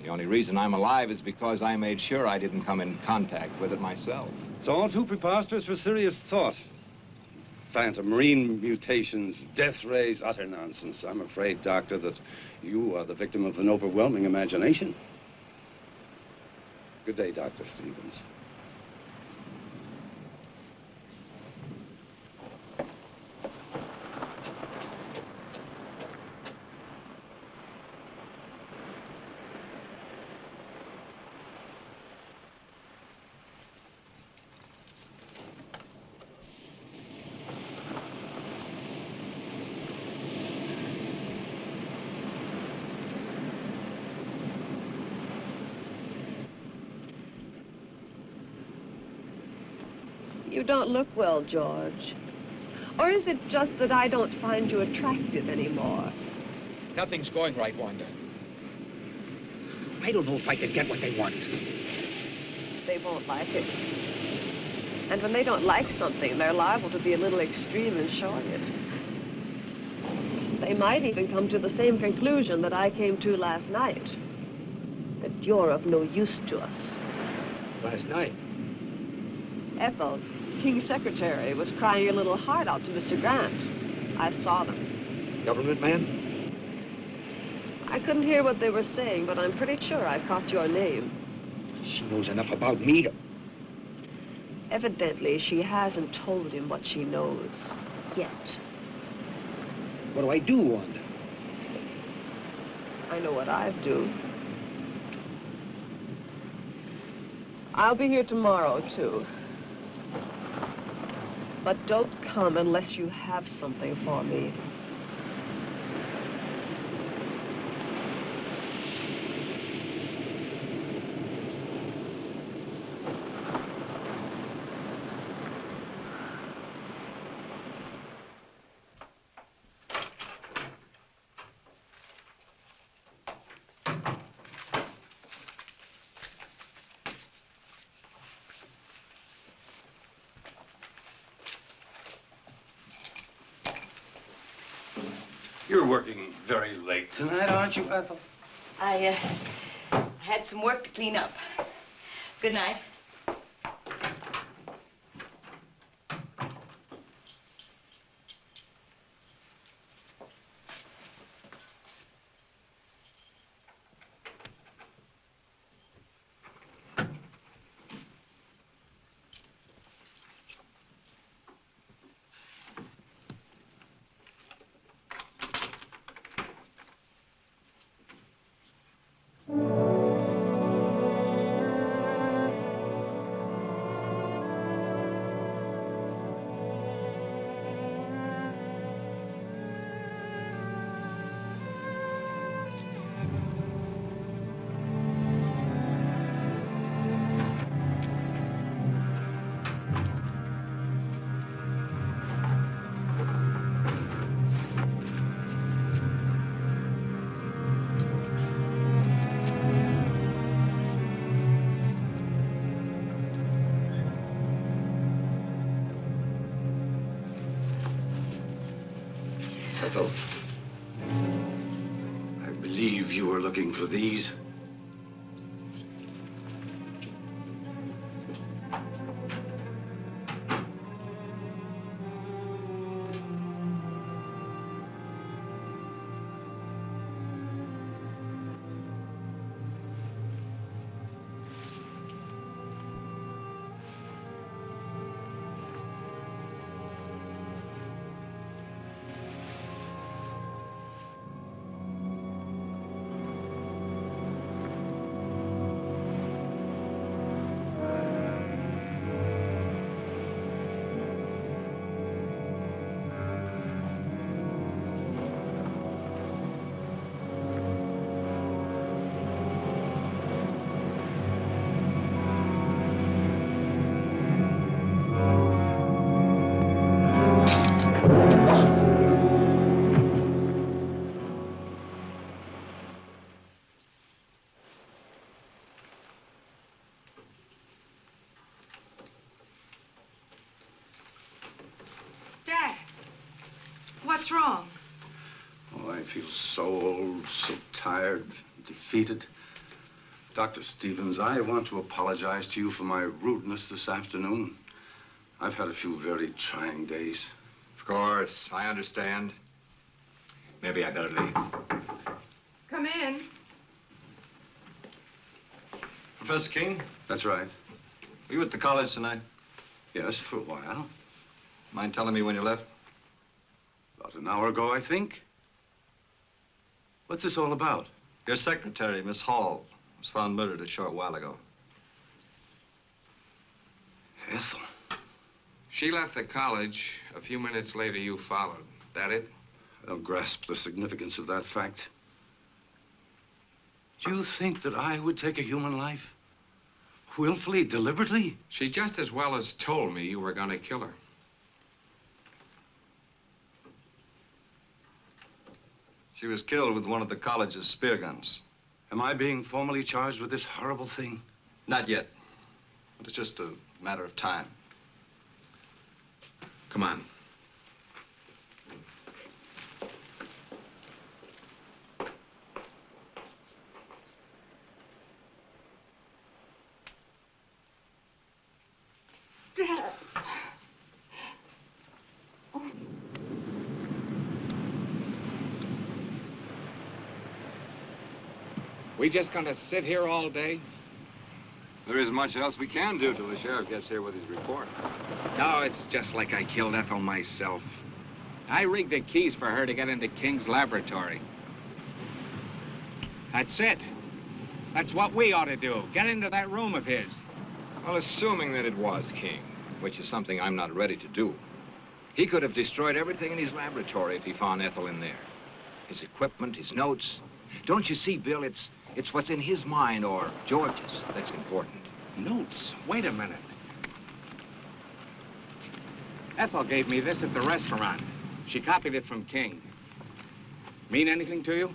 [SPEAKER 8] The only reason I'm alive is because I made sure I didn't come in contact with it myself.
[SPEAKER 5] It's all too preposterous for serious thought. Phantom, marine mutations, death rays, utter nonsense. I'm afraid, Doctor, that you are the victim of an overwhelming imagination. Good day, Dr. Stevens.
[SPEAKER 9] You don't look well, George. Or is it just that I don't find you attractive anymore?
[SPEAKER 3] Nothing's going right, Wanda.
[SPEAKER 10] I don't know if I can get what they want.
[SPEAKER 9] They won't like it. And when they don't like something, they're liable to be a little extreme in showing it. They might even come to the same conclusion that I came to last night. That you're of no use to us.
[SPEAKER 10] Last night?
[SPEAKER 9] Ethel, King's secretary, was crying her little heart out to Mr. Grant. I saw them.
[SPEAKER 10] Government man?
[SPEAKER 9] I couldn't hear what they were saying, but I'm pretty sure I caught your name.
[SPEAKER 10] She knows enough about me to...
[SPEAKER 9] Evidently, she hasn't told him what she knows. Yet.
[SPEAKER 10] What do I do, Wanda?
[SPEAKER 9] I know what I'd do. I'll be here tomorrow, too. But don't come unless you have something for me.
[SPEAKER 5] You're working very late tonight, aren't you, Ethel?
[SPEAKER 7] I had some work to clean up. Good night.
[SPEAKER 5] Ethel, I believe you were looking for these.
[SPEAKER 4] Dad, what's wrong?
[SPEAKER 5] Oh, I feel so old, so tired, defeated. Dr. Stevens, I want to apologize to you for my rudeness this afternoon. I've had a few very trying days.
[SPEAKER 8] Of course, I understand. Maybe I better leave.
[SPEAKER 4] Come in.
[SPEAKER 11] Professor King?
[SPEAKER 5] That's right.
[SPEAKER 11] Were you at the college tonight?
[SPEAKER 5] Yes, for a while.
[SPEAKER 11] Mind telling me when you left?
[SPEAKER 5] About an hour ago, I think. What's this all about?
[SPEAKER 11] Your secretary, Miss Hall, was found murdered a short while ago.
[SPEAKER 5] Ethel.
[SPEAKER 8] She left the college. A few minutes later, you followed. That it?
[SPEAKER 5] I don't grasp the significance of that fact. Do you think that I would take a human life? Willfully, deliberately?
[SPEAKER 8] She just as well as told me you were going to kill her.
[SPEAKER 11] She was killed with one of the college's spear guns.
[SPEAKER 5] Am I being formally charged with this horrible thing?
[SPEAKER 11] Not yet. But it's just a matter of time.
[SPEAKER 8] Come on.
[SPEAKER 4] Dad.
[SPEAKER 8] We just gonna sit here all day?
[SPEAKER 2] There isn't much else we can do till the sheriff gets here with his report.
[SPEAKER 8] No, it's just like I killed Ethel myself. I rigged the keys for her to get into King's laboratory. That's it. That's what we ought to do. Get into that room of his.
[SPEAKER 3] Well, assuming that it was King, which is something I'm not ready to do, he could have destroyed everything in his laboratory if he found Ethel in there. His equipment, his notes. Don't you see, Bill, it's what's in his mind or George's that's important.
[SPEAKER 8] Notes? Wait a minute. Ethel gave me this at the restaurant. She copied it from King. Mean anything to you?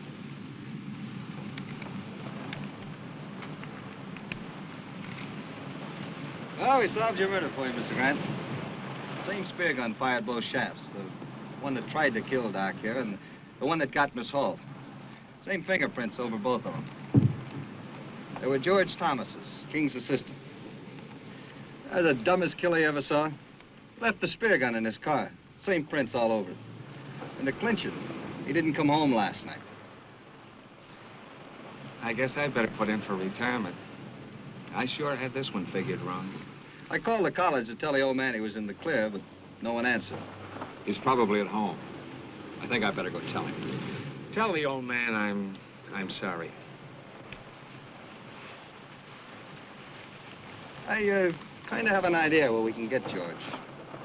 [SPEAKER 11] Oh, we solved your murder for you, Mr. Grant. Same spear gun fired both shafts. The one that tried to kill Doc here and the one that got Miss Hall. Same fingerprints over both of them. They were George Thomas's, King's assistant. That's the dumbest killer you ever saw. Left the spear gun in his car. Same prints all over it. And to clinch it, he didn't come home last night.
[SPEAKER 8] I guess I'd better put in for retirement. I sure had this one figured wrong.
[SPEAKER 11] I called the college to tell the old man he was in the clear, but no one answered.
[SPEAKER 3] He's probably at home. I think I better go tell him.
[SPEAKER 8] Tell the old man I'm sorry.
[SPEAKER 11] I kind of have an idea where we can get George.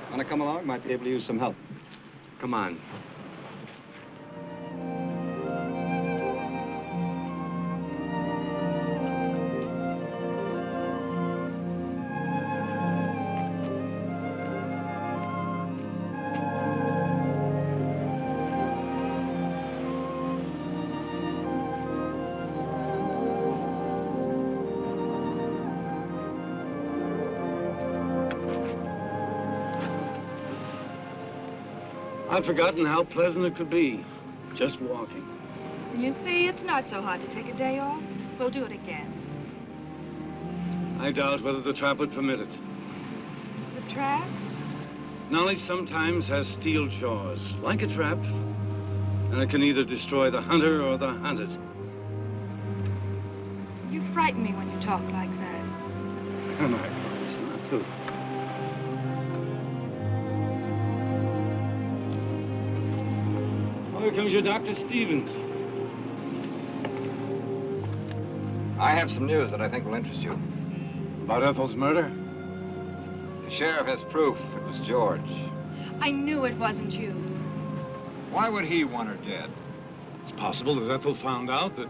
[SPEAKER 11] Want to come along? Might be able to use some help.
[SPEAKER 8] Come on.
[SPEAKER 12] I'd forgotten how pleasant it could be, just walking.
[SPEAKER 4] You see, it's not so hard to take a day off. We'll do it again.
[SPEAKER 12] I doubt whether the trap would permit it.
[SPEAKER 4] The trap?
[SPEAKER 12] Knowledge sometimes has steel jaws, like a trap, and it can either destroy the hunter or the hunted.
[SPEAKER 4] You frighten me when you talk like that.
[SPEAKER 12] And I promise not to. Oh, here comes your Dr. Stevens.
[SPEAKER 3] I have some news that I think will interest you.
[SPEAKER 12] About Ethel's murder?
[SPEAKER 3] The sheriff has proof it was George.
[SPEAKER 4] I knew it wasn't you.
[SPEAKER 3] Why would he want her dead?
[SPEAKER 12] It's possible that Ethel found out that,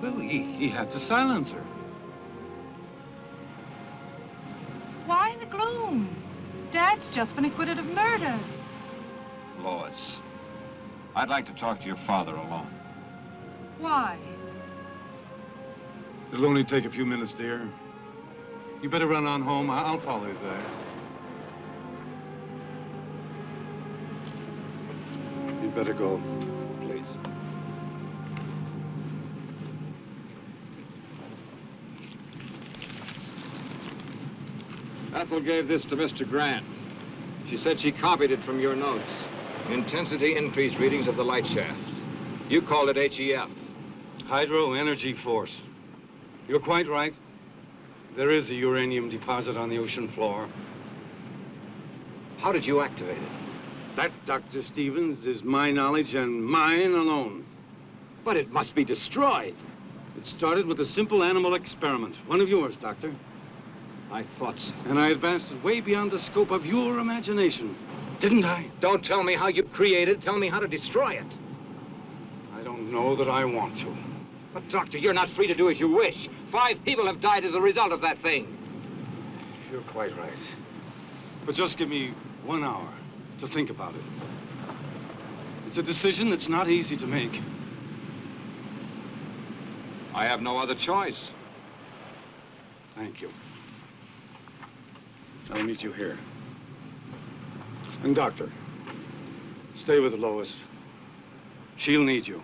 [SPEAKER 12] well, he had to silence her.
[SPEAKER 4] Why the gloom? Dad's just been acquitted of murder.
[SPEAKER 3] Lois, I'd like to talk to your father alone.
[SPEAKER 4] Why?
[SPEAKER 12] It'll only take a few minutes, dear. You better run on home. I'll follow you there. You'd better go.
[SPEAKER 3] Please. Ethel gave this to Mr. Grant. She said she copied it from your notes. Intensity increase readings of the light shaft. You called it HEF.
[SPEAKER 12] Hydro Energy Force. You're quite right. There is a uranium deposit on the ocean floor.
[SPEAKER 3] How did you activate it?
[SPEAKER 12] That, Dr. Stevens, is my knowledge and mine alone.
[SPEAKER 3] But it must be destroyed.
[SPEAKER 12] It started with a simple animal experiment. One of yours, Doctor.
[SPEAKER 3] I thought so.
[SPEAKER 12] And I advanced it way beyond the scope of your imagination. Didn't I?
[SPEAKER 3] Don't tell me how you created it. Tell me how to destroy it.
[SPEAKER 12] I don't know that I want to.
[SPEAKER 3] But, Doctor, you're not free to do as you wish. 5 people have died as a result of that thing.
[SPEAKER 12] You're quite right. But just give me 1 hour to think about it. It's a decision that's not easy to make.
[SPEAKER 3] I have no other choice.
[SPEAKER 12] Thank you. I'll meet you here. And, Doctor, stay with Lois. She'll need you.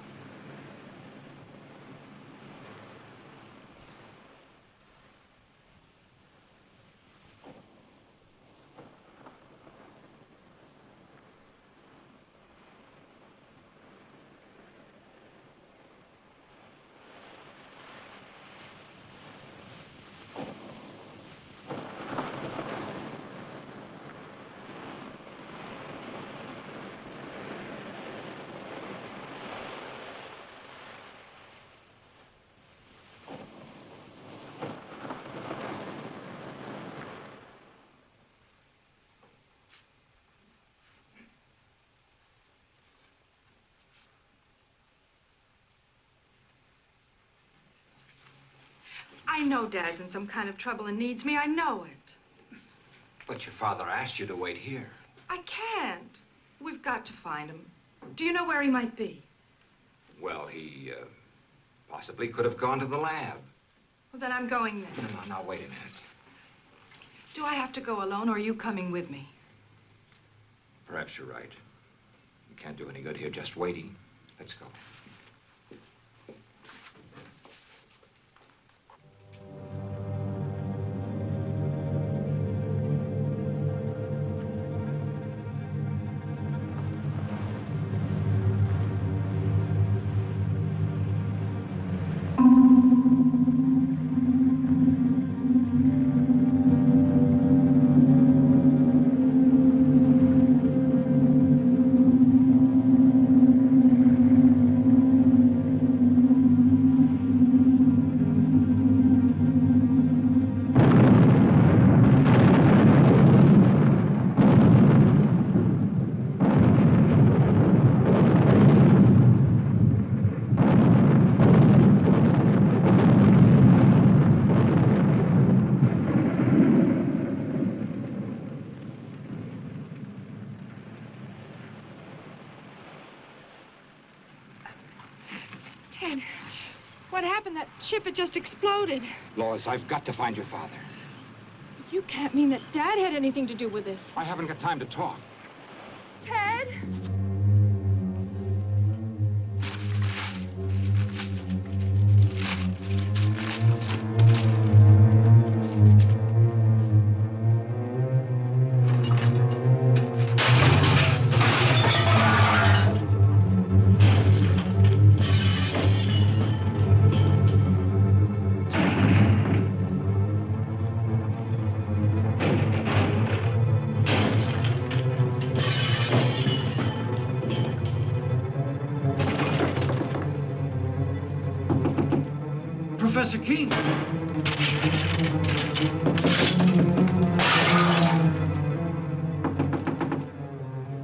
[SPEAKER 4] I know Dad's in some kind of trouble and needs me. I know it.
[SPEAKER 3] But your father asked you to wait here.
[SPEAKER 4] I can't. We've got to find him. Do you know where he might be?
[SPEAKER 3] Well, he possibly could have gone to the lab.
[SPEAKER 4] Well, then I'm going there.
[SPEAKER 3] No, now, wait a minute.
[SPEAKER 4] Do I have to go alone, or are you coming with me?
[SPEAKER 3] Perhaps you're right. You can't do any good here just waiting. Let's go.
[SPEAKER 4] Ted, what happened? That ship had just exploded.
[SPEAKER 3] Lois, I've got to find your father.
[SPEAKER 4] You can't mean that Dad had anything to do with this.
[SPEAKER 3] I haven't got time to talk.
[SPEAKER 13] Ted?
[SPEAKER 6] Professor King.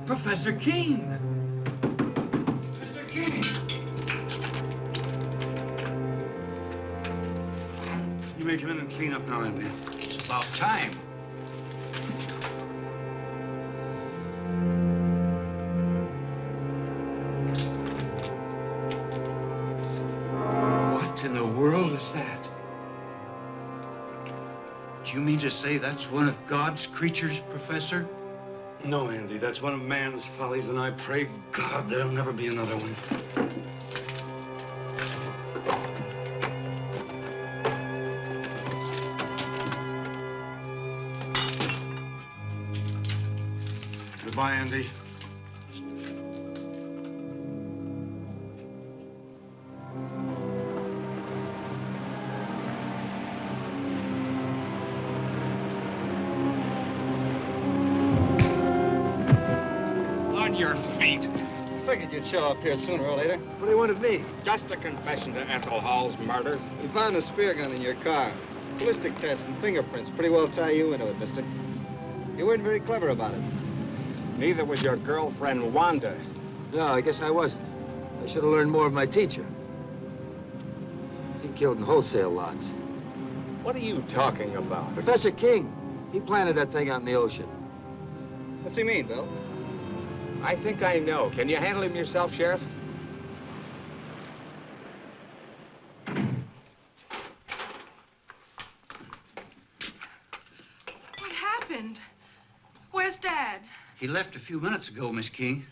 [SPEAKER 6] Professor King. Mr. King.
[SPEAKER 12] You may come in and clean up now, Andy.
[SPEAKER 6] It's about time. What in the world is that? Do you mean to say that's one of God's creatures, Professor?
[SPEAKER 12] No, Andy, that's one of man's follies, and I pray God there'll never be another one. Goodbye, Andy.
[SPEAKER 1] On your feet.
[SPEAKER 11] Figured you'd show up here sooner or later.
[SPEAKER 10] What do you want of me?
[SPEAKER 1] Just a confession to Ethel Hall's murder.
[SPEAKER 11] We found a spear gun in your car. Ballistic tests and fingerprints pretty well tie you into it, mister. You weren't very clever about it.
[SPEAKER 1] Neither was your girlfriend, Wanda.
[SPEAKER 10] No, I guess I wasn't. I should have learned more of my teacher. He killed in wholesale lots.
[SPEAKER 1] What are you talking about?
[SPEAKER 10] Professor King, he planted that thing out in the ocean.
[SPEAKER 11] What's he mean, Bill?
[SPEAKER 1] I think I know. Can you handle him yourself, Sheriff?
[SPEAKER 4] What happened? Where's Dad?
[SPEAKER 6] He left a few minutes ago, Miss King.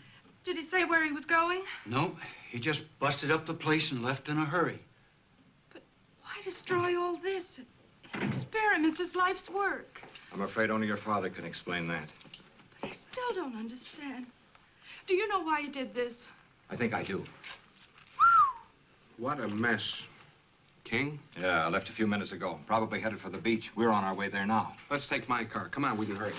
[SPEAKER 4] Did he say where he was going?
[SPEAKER 6] No, he just busted up the place and left in a hurry.
[SPEAKER 4] Why destroy all this? His experiments, his life's work.
[SPEAKER 3] I'm afraid only your father can explain that.
[SPEAKER 4] But I still don't understand. Do you know why he did this?
[SPEAKER 3] I think I do.
[SPEAKER 8] What a mess. King?
[SPEAKER 3] Yeah, I left a few minutes ago. Probably headed for the beach. We're on our way there now.
[SPEAKER 8] Let's take my car. Come on, we can hurry.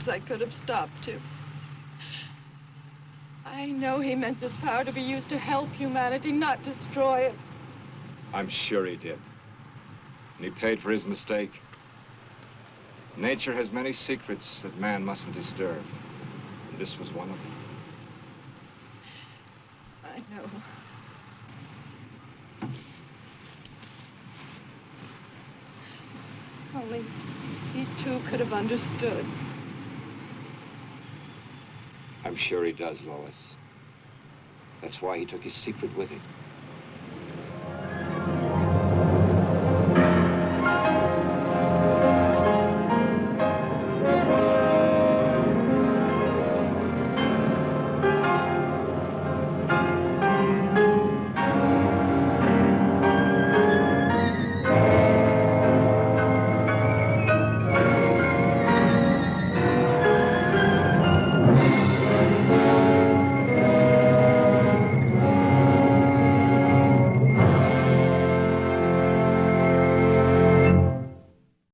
[SPEAKER 9] wish I could have stopped him. I know he meant this power to be used to help humanity, not destroy it.
[SPEAKER 3] I'm sure he did. And he paid for his mistake. Nature has many secrets that man mustn't disturb. And this was one of them.
[SPEAKER 9] I know. Only he too could have understood.
[SPEAKER 3] I'm sure he does, Lois. That's why he took his secret with him.